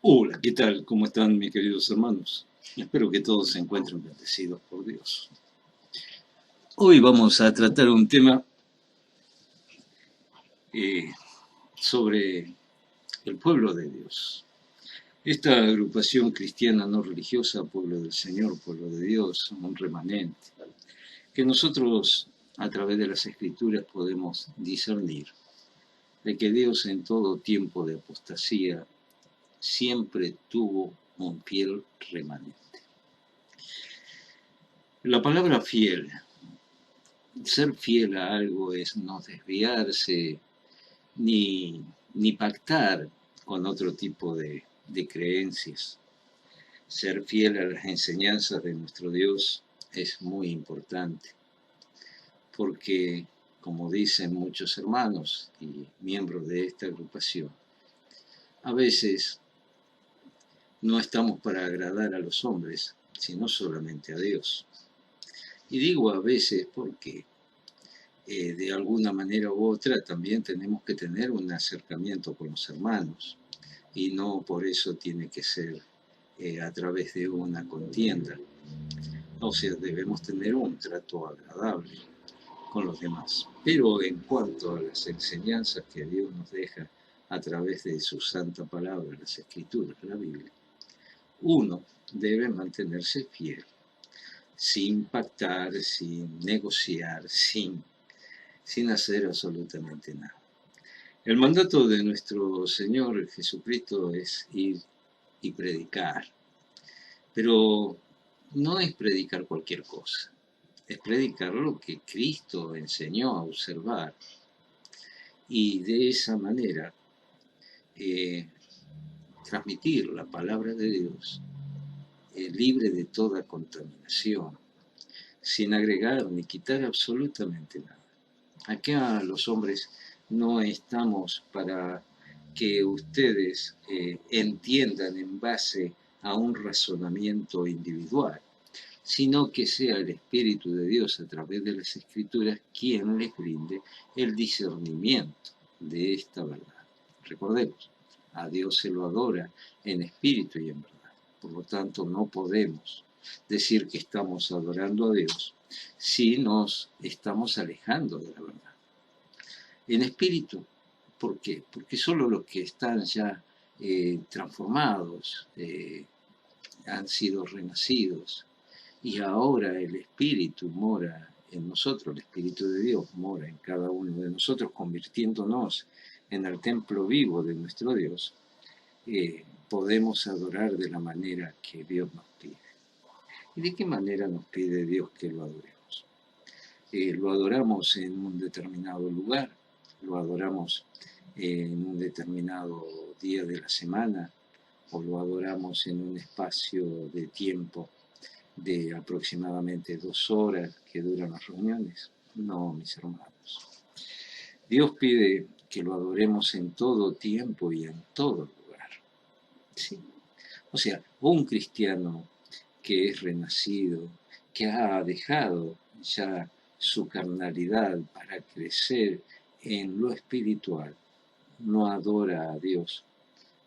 Hola, ¿qué tal? ¿Cómo están mis queridos hermanos? Espero que todos se encuentren bendecidos por Dios. Hoy vamos a tratar un tema eh, sobre el pueblo de Dios. Esta agrupación cristiana no religiosa, pueblo del Señor, pueblo de Dios, un remanente, que nosotros a través de las escrituras podemos discernir de que Dios en todo tiempo de apostasía siempre tuvo un fiel remanente. La palabra fiel, ser fiel a algo es no desviarse ni pactar con otro tipo de creencias. Ser fiel a las enseñanzas de nuestro Dios es muy importante, porque, como dicen muchos hermanos y miembros de esta agrupación, a veces no estamos para agradar a los hombres, sino solamente a Dios. Y digo a veces porque de alguna manera u otra también tenemos que tener un acercamiento con los hermanos y no por eso tiene que ser a través de una contienda. O sea, debemos tener un trato agradable con los demás. Pero en cuanto a las enseñanzas que Dios nos deja a través de su santa palabra, las escrituras, la Biblia, uno debe mantenerse fiel, sin pactar, sin negociar, sin hacer absolutamente nada. El mandato de nuestro Señor Jesucristo es ir y predicar, pero no es predicar cualquier cosa, es predicar lo que Cristo enseñó a observar y de esa manera eh, transmitir la palabra de Dios libre de toda contaminación, sin agregar ni quitar absolutamente nada. Acá los hombres no estamos para que ustedes entiendan en base a un razonamiento individual, sino que sea el Espíritu de Dios a través de las Escrituras quien les brinde el discernimiento de esta verdad. Recordemos, a Dios se lo adora en espíritu y en verdad. Por lo tanto, no podemos decir que estamos adorando a Dios si nos estamos alejando de la verdad. En espíritu, ¿por qué? Porque solo los que están ya transformados, han sido renacidos, y ahora el Espíritu mora en nosotros, el Espíritu de Dios mora en cada uno de nosotros, convirtiéndonos en el templo vivo de nuestro Dios, podemos adorar de la manera que Dios nos pide. ¿Y de qué manera nos pide Dios que lo adoremos? Lo adoramos en un determinado lugar, lo adoramos en un determinado día de la semana, o lo adoramos en un espacio de tiempo de aproximadamente 2 horas que duran las reuniones. No, mis hermanos. Dios pide que lo adoremos en todo tiempo y en todo lugar. ¿Sí? O sea, un cristiano que es renacido, que ha dejado ya su carnalidad para crecer en lo espiritual, no adora a Dios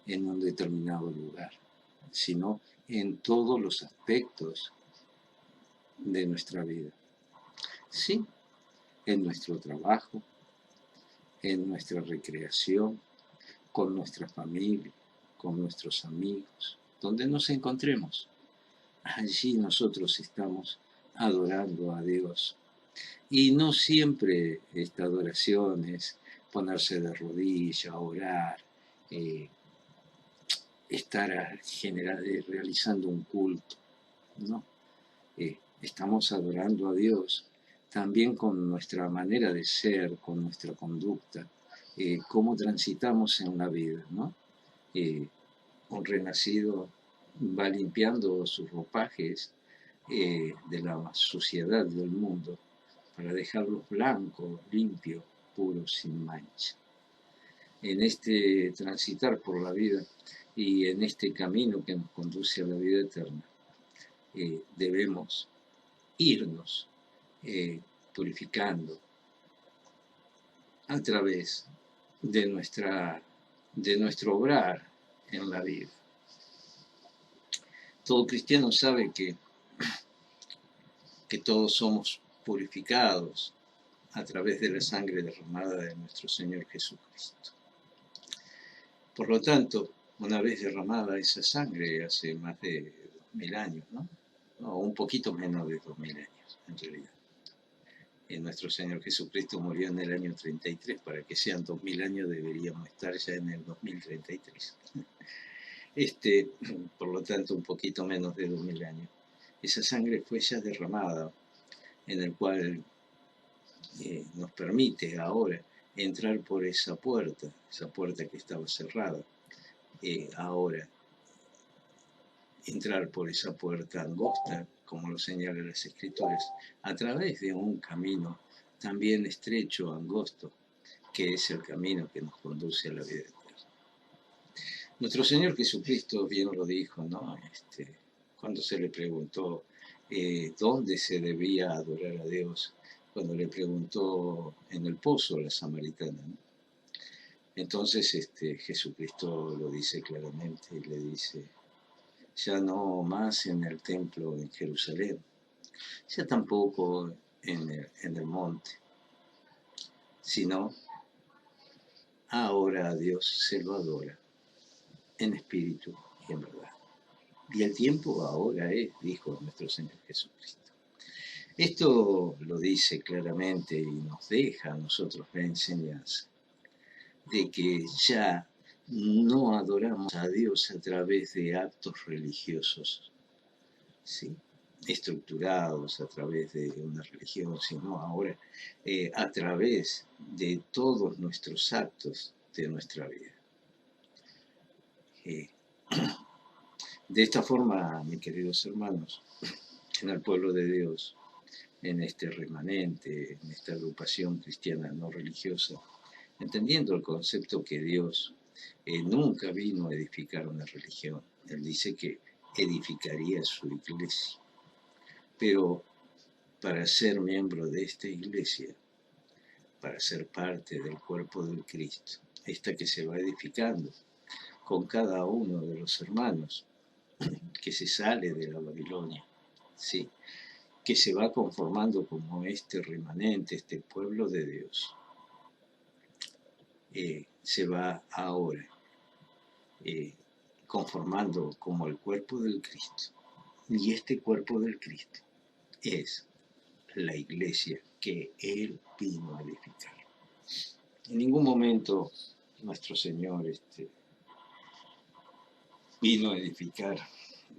en un determinado lugar, sino en todos los aspectos de nuestra vida. Sí, en nuestro trabajo, en nuestra recreación, con nuestra familia, con nuestros amigos, donde nos encontremos. Allí nosotros estamos adorando a Dios. Y no siempre esta adoración es ponerse de rodillas, orar, eh, estar realizando un culto, ¿no? Estamos adorando a Dios también con nuestra manera de ser, con nuestra conducta, cómo transitamos en la vida, ¿no? Un renacido va limpiando sus ropajes de la suciedad del mundo para dejarlos blancos, limpios, puros, sin mancha. En este transitar por la vida y en este camino que nos conduce a la vida eterna, debemos irnos purificando a través de nuestro obrar en la vida. Todo cristiano sabe que todos somos purificados a través de la sangre derramada de nuestro Señor Jesucristo. Por lo tanto, una vez derramada esa sangre hace más de 2000 años, ¿no? O un poquito menos de 2000 años, en realidad. Nuestro Señor Jesucristo murió en el año 33, para que sean 2000 años deberíamos estar ya en el 2033. Por lo tanto, un poquito menos de 2000 años. Esa sangre fue ya derramada, en el cual nos permite ahora entrar por esa puerta que estaba cerrada. Ahora, entrar por esa puerta angosta, como lo señalan las Escrituras, a través de un camino también estrecho, angosto, que es el camino que nos conduce a la vida eterna. Nuestro Señor Jesucristo bien lo dijo, ¿no? Cuando se le preguntó dónde se debía adorar a Dios, cuando le preguntó en el pozo a la samaritana, ¿no? Entonces Jesucristo lo dice claramente y le dice, ya no más en el templo en Jerusalén, ya tampoco en el monte, sino ahora a Dios se lo adora en espíritu y en verdad. Y el tiempo ahora es, dijo nuestro Señor Jesucristo. Esto lo dice claramente y nos deja a nosotros la enseñanza de que ya no adoramos a Dios a través de actos religiosos, ¿sí?, estructurados a través de una religión, sino ahora a través de todos nuestros actos de nuestra vida. De esta forma, mis queridos hermanos, en el pueblo de Dios, en este remanente, en esta agrupación cristiana no religiosa, entendiendo el concepto que Dios nunca vino a edificar una religión. Él dice que edificaría su iglesia. Pero para ser miembro de esta iglesia, para ser parte del cuerpo del Cristo, esta que se va edificando con cada uno de los hermanos, que se sale de la Babilonia, ¿sí?, que se va conformando como este remanente, este pueblo de Dios, se va ahora conformando como el cuerpo del Cristo. Y este cuerpo del Cristo es la iglesia que Él vino a edificar. En ningún momento nuestro Señor vino a edificar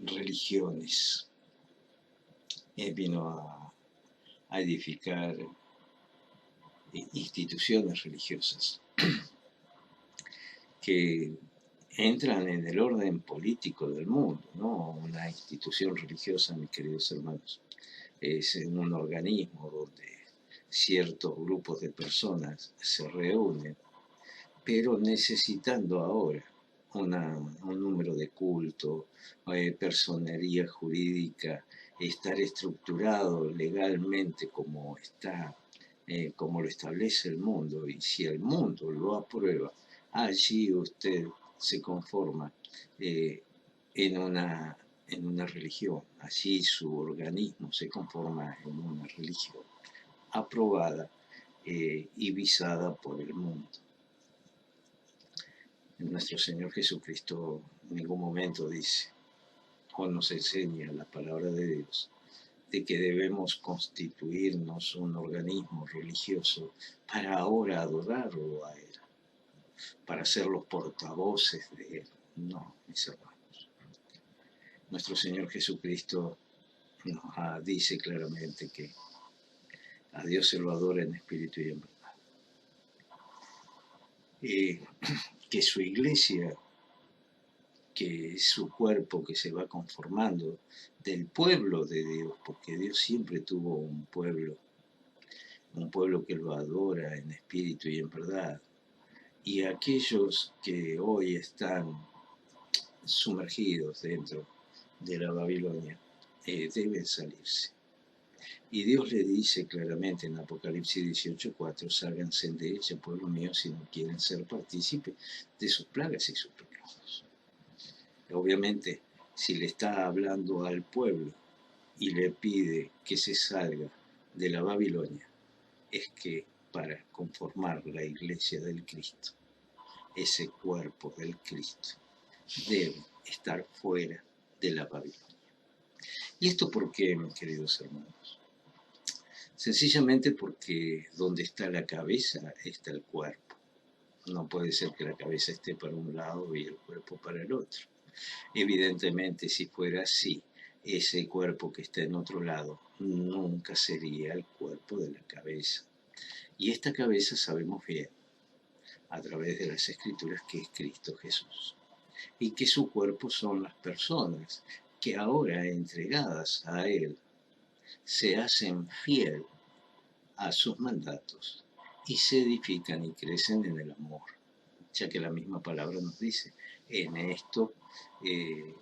religiones. Él vino a edificar instituciones religiosas que entran en el orden político del mundo, ¿no? Una institución religiosa, mis queridos hermanos, es en un organismo donde ciertos grupos de personas se reúnen, pero necesitando ahora un número de culto, personería jurídica, estar estructurado legalmente como está, como lo establece el mundo, y si el mundo lo aprueba, allí usted se conforma en una religión, allí su organismo se conforma en una religión aprobada y visada por el mundo. Nuestro Señor Jesucristo en ningún momento dice o nos enseña la palabra de Dios de que debemos constituirnos un organismo religioso para ahora adorarlo a Él, para ser los portavoces de Él. No, mis hermanos. Nuestro Señor Jesucristo nos dice claramente que a Dios se lo adora en espíritu y en verdad. Que su iglesia, que es su cuerpo que se va conformando del pueblo de Dios, porque Dios siempre tuvo un pueblo que lo adora en espíritu y en verdad. Y aquellos que hoy están sumergidos dentro de la Babilonia deben salirse. Y Dios le dice claramente en Apocalipsis 18:4, sálganse de ella, pueblo mío, si no quieren ser partícipes de sus plagas y sus pecados. Obviamente, si le está hablando al pueblo y le pide que se salga de la Babilonia, es que para conformar la iglesia del Cristo, ese cuerpo del Cristo, debe estar fuera de la Babilonia. ¿Y esto por qué, mis queridos hermanos? Sencillamente porque donde está la cabeza está el cuerpo. No puede ser que la cabeza esté para un lado y el cuerpo para el otro. Evidentemente, si fuera así, ese cuerpo que está en otro lado nunca sería el cuerpo de la cabeza. Y esta cabeza sabemos bien, a través de las Escrituras, que es Cristo Jesús. Y que su cuerpo son las personas que ahora entregadas a Él se hacen fiel a sus mandatos y se edifican y crecen en el amor, ya que la misma palabra nos dice, en esto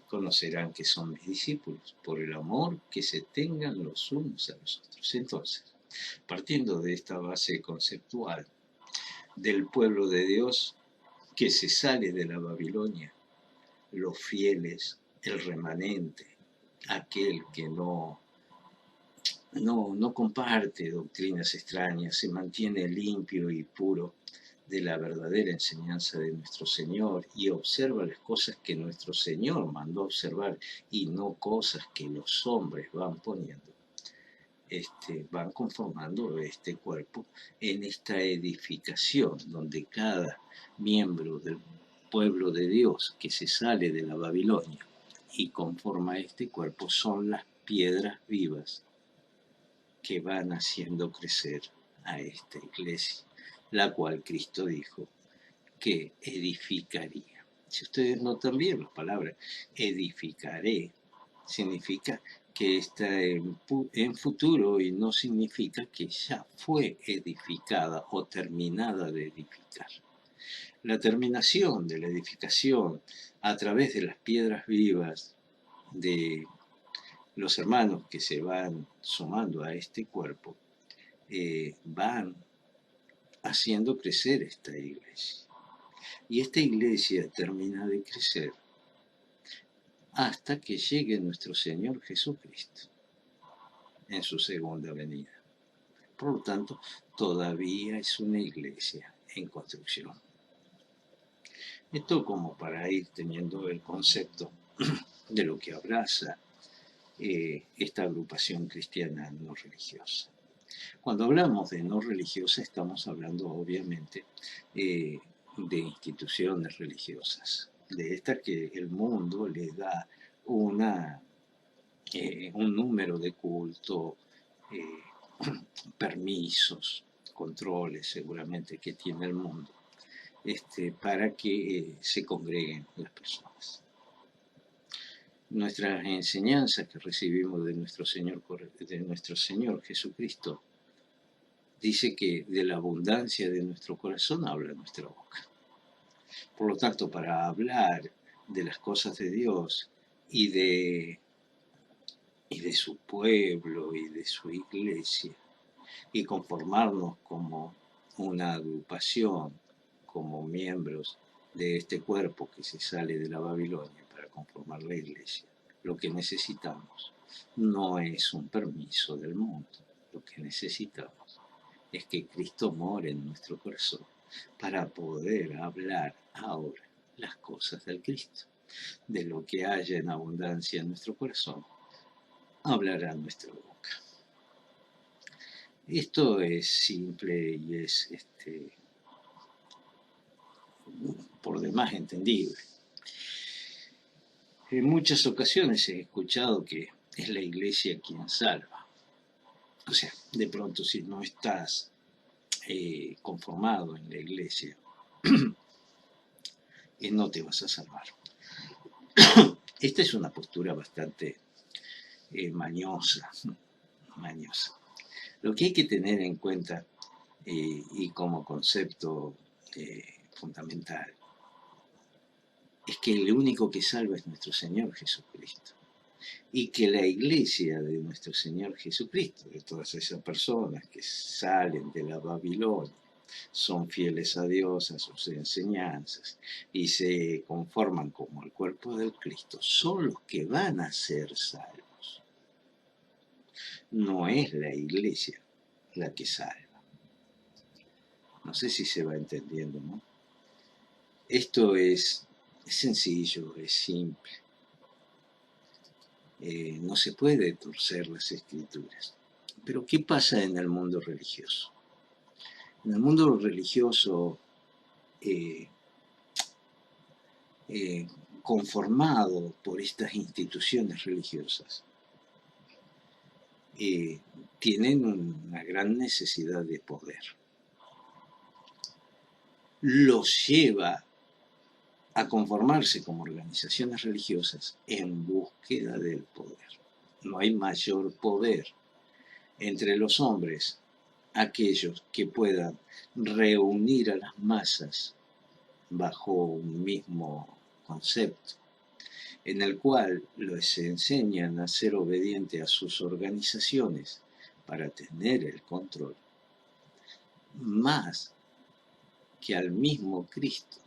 conocerán que son mis discípulos, por el amor que se tengan los unos a los otros. Entonces, partiendo de esta base conceptual del pueblo de Dios que se sale de la Babilonia, los fieles, el remanente, aquel que no comparte doctrinas extrañas, se mantiene limpio y puro de la verdadera enseñanza de nuestro Señor y observa las cosas que nuestro Señor mandó observar y no cosas que los hombres van poniendo. Van conformando este cuerpo en esta edificación donde cada miembro del pueblo de Dios que se sale de la Babilonia y conforma este cuerpo son las piedras vivas que van haciendo crecer a esta iglesia, la cual Cristo dijo que edificaría. Si ustedes notan bien las palabras edificaré, significa que está en futuro y no significa que ya fue edificada o terminada de edificar. La terminación de la edificación a través de las piedras vivas de los hermanos que se van sumando a este cuerpo, van haciendo crecer esta iglesia. Y esta iglesia termina de crecer hasta que llegue nuestro Señor Jesucristo en su segunda venida. Por lo tanto, todavía es una iglesia en construcción. Esto como para ir teniendo el concepto de lo que abraza esta agrupación cristiana no religiosa. Cuando hablamos de no religiosa estamos hablando obviamente de instituciones religiosas, de estas que el mundo le da un número de culto, permisos, controles seguramente que tiene el mundo, para que se congreguen las personas. Nuestras enseñanzas que recibimos de nuestro Señor Jesucristo dice que de la abundancia de nuestro corazón habla nuestra boca. Por lo tanto, para hablar de las cosas de Dios y de su pueblo y de su iglesia, y conformarnos como una agrupación, como miembros de este cuerpo que se sale de la Babilonia para conformar la iglesia, lo que necesitamos no es un permiso del mundo, lo que necesitamos es que Cristo more en nuestro corazón para poder hablar ahora las cosas del Cristo. De lo que haya en abundancia en nuestro corazón, hablará nuestra boca. Esto es simple y es por demás entendible. En muchas ocasiones he escuchado que es la iglesia quien salva. O sea, de pronto si no estás conformado en la iglesia, no te vas a salvar. Esta es una postura bastante mañosa. Lo que hay que tener en cuenta y como concepto fundamental es que el único que salva es nuestro Señor Jesucristo. Y que la iglesia de nuestro Señor Jesucristo, de todas esas personas que salen de la Babilonia son fieles a Dios, a sus enseñanzas, y se conforman como el cuerpo del Cristo, son los que van a ser salvos. No es la iglesia la que salva. No sé si se va entendiendo, ¿no? Esto es sencillo, es simple. No se puede torcer las escrituras. Pero ¿qué pasa en el mundo religioso? En el mundo religioso eh, conformado por estas instituciones religiosas, tienen una gran necesidad de poder. Los lleva a conformarse como organizaciones religiosas en búsqueda del poder. No hay mayor poder entre los hombres aquellos que puedan reunir a las masas bajo un mismo concepto, en el cual les enseñan a ser obedientes a sus organizaciones para tener el control, más que al mismo Cristo.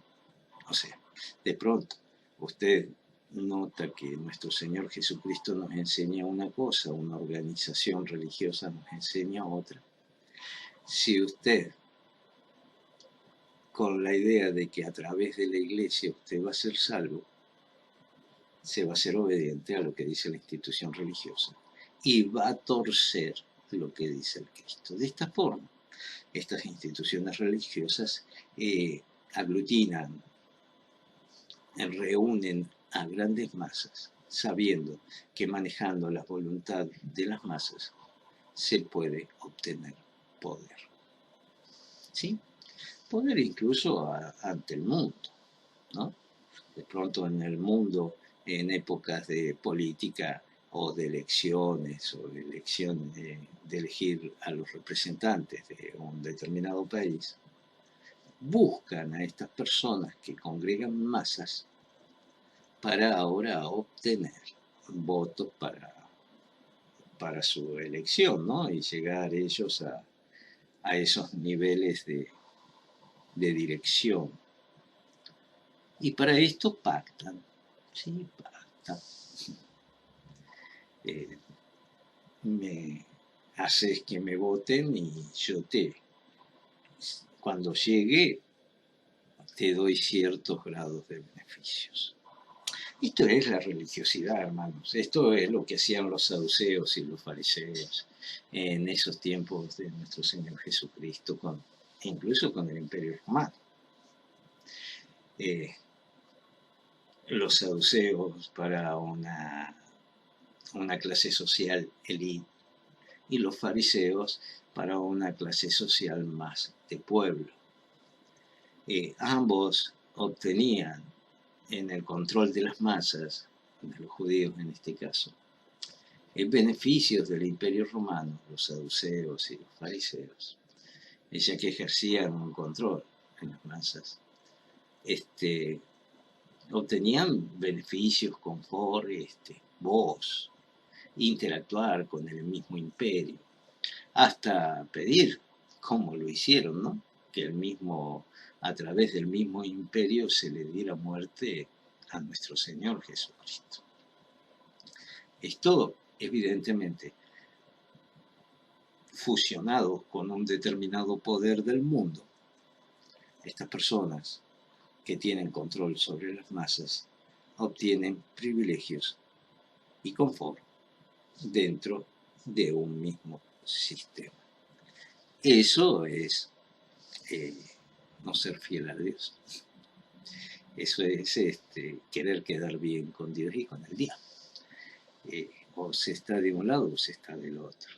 O sea, de pronto, usted nota que nuestro Señor Jesucristo nos enseña una cosa, una organización religiosa nos enseña otra. Si usted, con la idea de que a través de la iglesia usted va a ser salvo, se va a ser obediente a lo que dice la institución religiosa y va a torcer lo que dice el Cristo. De esta forma, estas instituciones religiosas aglutinan, reúnen a grandes masas, sabiendo que manejando la voluntad de las masas se puede obtener poder. ¿Sí? Poder incluso ante el mundo, ¿no? De pronto en el mundo, en épocas de política o de elecciones o de elegir a los representantes de un determinado país, buscan a estas personas que congregan masas para ahora obtener votos para su elección, ¿no? Y llegar ellos a esos niveles de dirección. Y para esto pactan, sí, pactan. Me haces que me voten y yo cuando llegue, te doy ciertos grados de beneficios. Esto es la religiosidad, hermanos. Esto es lo que hacían los saduceos y los fariseos en esos tiempos de nuestro Señor Jesucristo, incluso con el Imperio Romano. Los saduceos para una clase social elite y los fariseos para una clase social más de pueblo. Ambos obtenían en el control de las masas, de los judíos en este caso, beneficios del Imperio Romano, los saduceos y los fariseos, ya que ejercían un control en las masas. Obtenían beneficios, confort, voz, interactuar con el mismo imperio, hasta pedir, como lo hicieron, ¿no? Que a través del mismo imperio se le diera muerte a nuestro Señor Jesucristo. Esto, evidentemente, fusionado con un determinado poder del mundo, estas personas que tienen control sobre las masas obtienen privilegios y confort dentro de un mismo sistema. Eso es no ser fiel a Dios. Eso es querer quedar bien con Dios y con el diablo. O se está de un lado o se está del otro.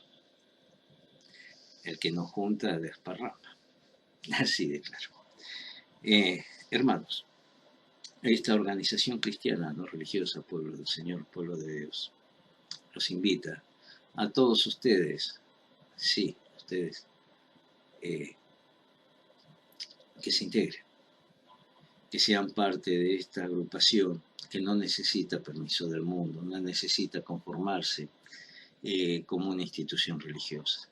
El que no junta desparrama. Así de claro. Hermanos, esta organización cristiana, no religiosa, pueblo del Señor, pueblo de Dios, los invita a todos ustedes, sí, ustedes, que se integren, que sean parte de esta agrupación que no necesita permiso del mundo, no necesita conformarse como una institución religiosa.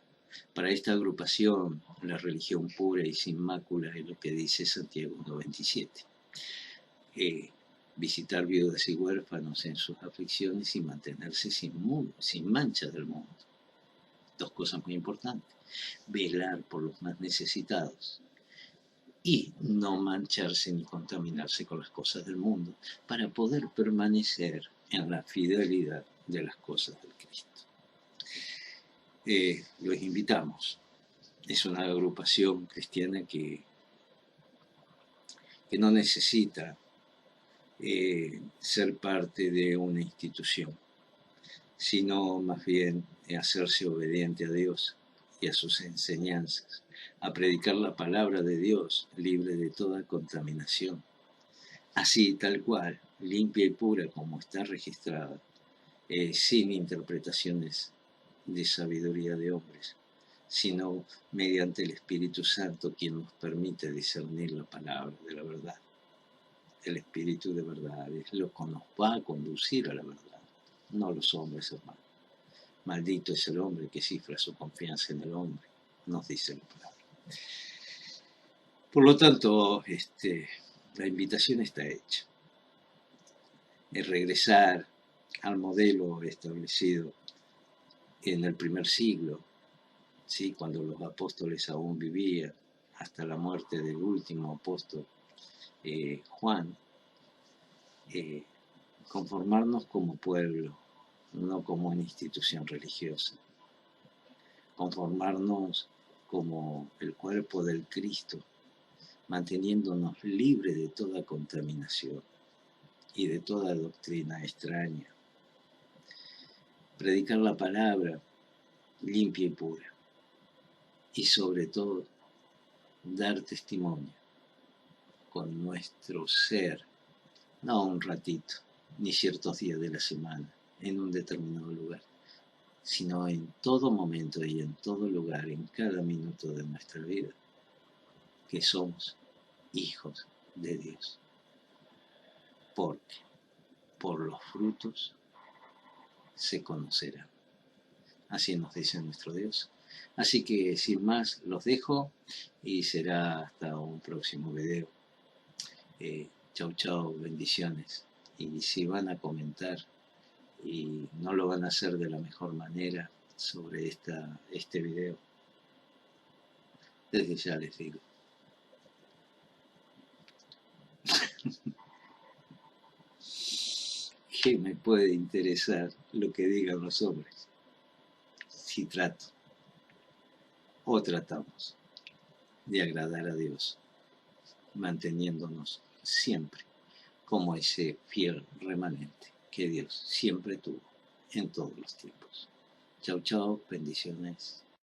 Para esta agrupación, la religión pura y sin mácula es lo que dice Santiago 1:27. Visitar viudas y huérfanos en sus aflicciones y mantenerse sin mancha del mundo. Dos cosas muy importantes. Velar por los más necesitados y no mancharse ni contaminarse con las cosas del mundo para poder permanecer en la fidelidad de las cosas del Cristo. Los invitamos. Es una agrupación cristiana que no necesita ser parte de una institución, sino más bien hacerse obediente a Dios y a sus enseñanzas, a predicar la palabra de Dios libre de toda contaminación, así tal cual, limpia y pura como está registrada, sin interpretaciones de sabiduría de hombres, sino mediante el Espíritu Santo, quien nos permite discernir la palabra de la verdad. El Espíritu de verdad es lo que nos va a conducir a la verdad, no los hombres, hermanos. Maldito es el hombre que cifra su confianza en el hombre, nos dice la palabra. Por lo tanto, la invitación está hecha. Es regresar al modelo establecido en el primer siglo, ¿sí? Cuando los apóstoles aún vivían, hasta la muerte del último apóstol, Juan. Conformarnos como pueblo, no como una institución religiosa. Conformarnos como el cuerpo del Cristo, manteniéndonos libres de toda contaminación y de toda doctrina extraña. Predicar la palabra limpia y pura. Y sobre todo, dar testimonio con nuestro ser, no un ratito, ni ciertos días de la semana, en un determinado lugar, sino en todo momento y en todo lugar, en cada minuto de nuestra vida, que somos hijos de Dios. Porque por los frutos se conocerán. Así nos dice nuestro Dios. Así que sin más los dejo y será hasta un próximo video. Chau chau, bendiciones. Y si van a comentar y no lo van a hacer de la mejor manera sobre este video, desde ya les digo, ¿qué me puede interesar lo que digan los hombres si trato o tratamos de agradar a Dios, manteniéndonos siempre como ese fiel remanente que Dios siempre tuvo en todos los tiempos? Chau chau, bendiciones.